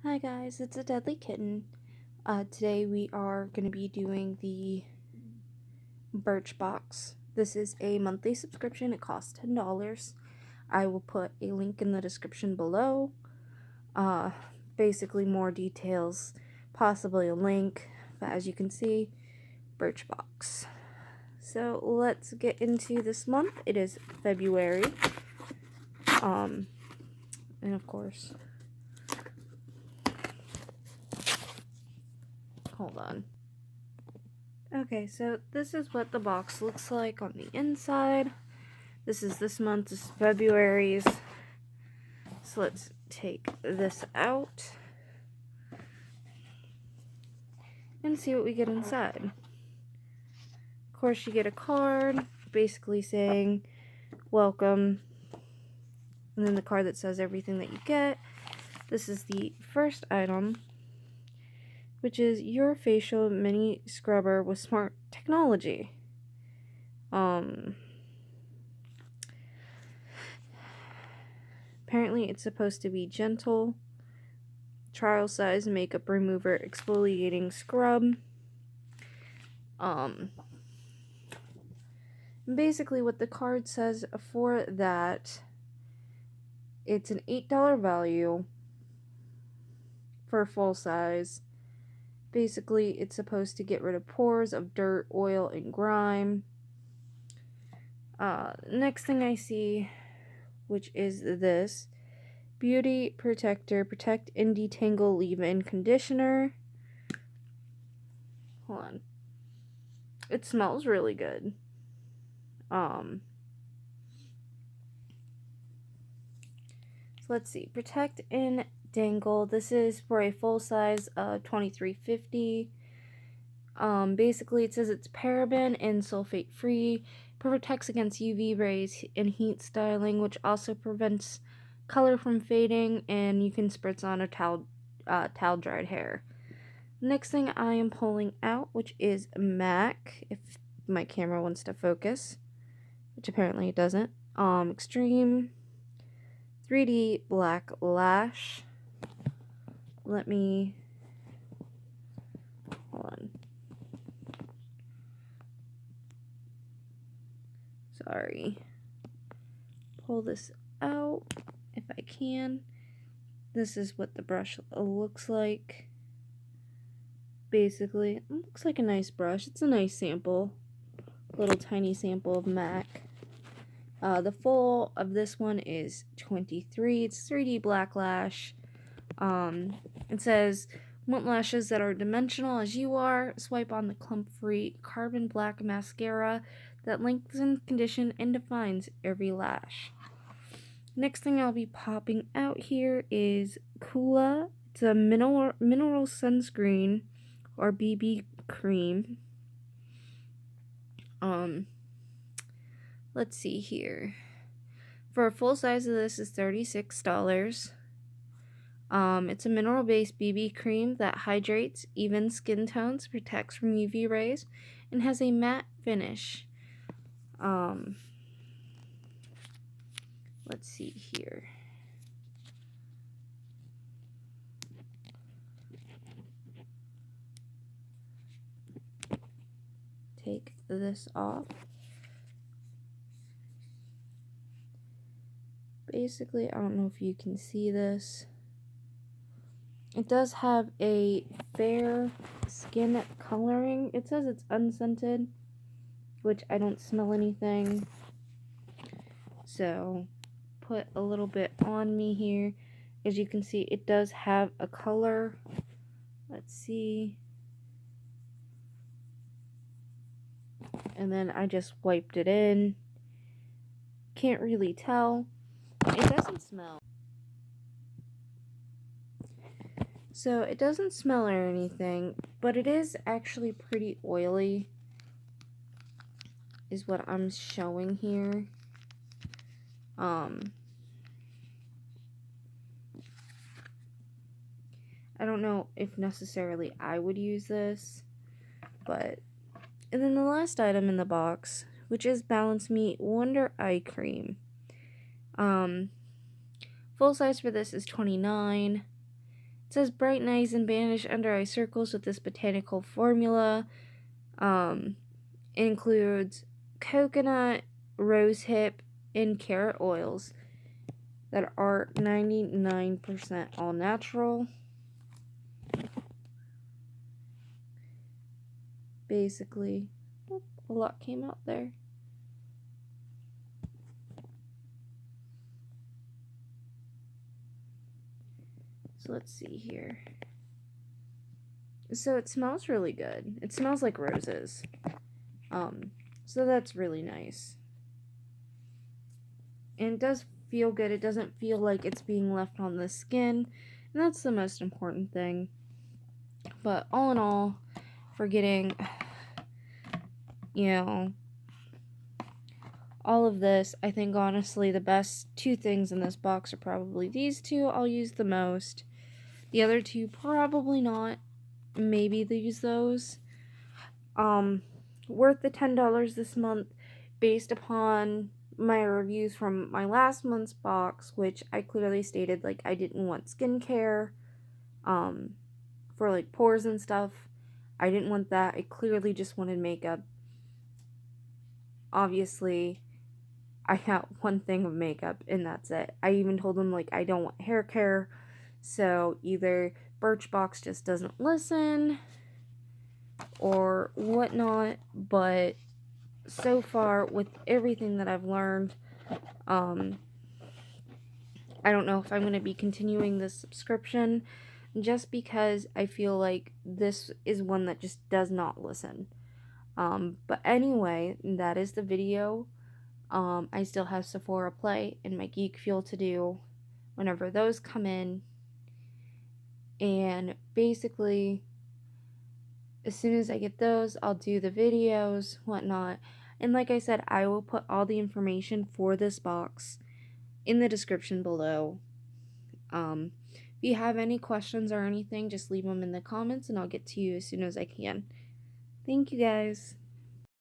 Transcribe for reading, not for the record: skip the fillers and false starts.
Hi guys, it's a Deadly Kitten. Today we are going to be doing the Birch Box. This is a monthly subscription. It costs $10. I will put a link in the description below. Basically more details, possibly a link, but as you can see, Birch Box. So let's get into this month. It is February. And of course, hold on. Okay, so this is what the box looks like on the inside. This is this month, this is February's. So let's take this out and see what we get inside. Of course, you get a card basically saying welcome, and then the card that says everything that you get. This is the first item, which is your facial mini scrubber with smart technology. Apparently it's supposed to be gentle, trial size makeup remover exfoliating scrub. Basically what the card says for that, it's an $8 value for full size. Basically it's supposed to get rid of pores of dirt, oil, and grime. Next thing I see, which is this Beauty Protector Protect and Detangle Leave-In Conditioner. Hold on. It smells really good. So let's see. Protect and Dangle. This is for a full size of $23.50. Basically it says it's paraben and sulfate free. Protects against UV rays and heat styling, which also prevents color from fading, and you can spritz on a towel dried hair. Next thing I am pulling out, which is MAC, if my camera wants to focus, which apparently it doesn't. Extreme 3D Black Lash. Hold on. Sorry. Pull this out if I can. This is what the brush looks like. Basically, it looks like a nice brush. It's a nice sample. Little tiny sample of MAC. The full of this one is $23. It's 3D Black Lash. It says, want lashes that are dimensional as you are? Swipe on the clump-free carbon black mascara that lengthens, conditions, and defines every lash. Next thing I'll be popping out here is Kula. It's a mineral sunscreen or BB cream. Let's see here. For a full size of this is $36. It's a mineral-based BB cream that hydrates even skin tones, protects from UV rays, and has a matte finish. Let's see here. Take this off. Basically, I don't know if you can see this. It does have a fair skin coloring. It says it's unscented, which I don't smell anything. So, put a little bit on me here. As you can see, it does have a color. Let's see. And then I just wiped it in. Can't really tell. It doesn't smell. So it doesn't smell or anything, but it is actually pretty oily, is what I'm showing here. I don't know if necessarily I would use this, but... And then the last item in the box, which is Balance Me Wonder Eye Cream. Full size for this is $29. It says brighten eyes and banish under eye circles with this botanical formula. It includes coconut, rosehip, and carrot oils that are 99% all natural. Basically, a lot came out there. So let's see here. So it smells really good. It smells like roses. So that's really nice. And it does feel good. It doesn't feel like it's being left on the skin. And that's the most important thing. But all in all, for getting, all of this, I think honestly the best two things in this box are probably these two. I'll use the most. The other two, probably not. Maybe use those. Worth the $10 this month based upon my reviews from my last month's box, which I clearly stated like I didn't want skincare for like pores and stuff. I didn't want that. I clearly just wanted makeup. Obviously, I got one thing of makeup and that's it. I even told them like I don't want hair care. So either Birch Box just doesn't listen or whatnot, but so far with everything that I've learned, I don't know if I'm going to be continuing this subscription just because I feel like this is one that just does not listen. But anyway, that is the video. I still have Sephora Play and my Geek Fuel to do whenever those come in. And basically, as soon as I get those, I'll do the videos, whatnot. And like I said, I will put all the information for this box in the description below. If you have any questions or anything, just leave them in the comments and I'll get to you as soon as I can. Thank you guys.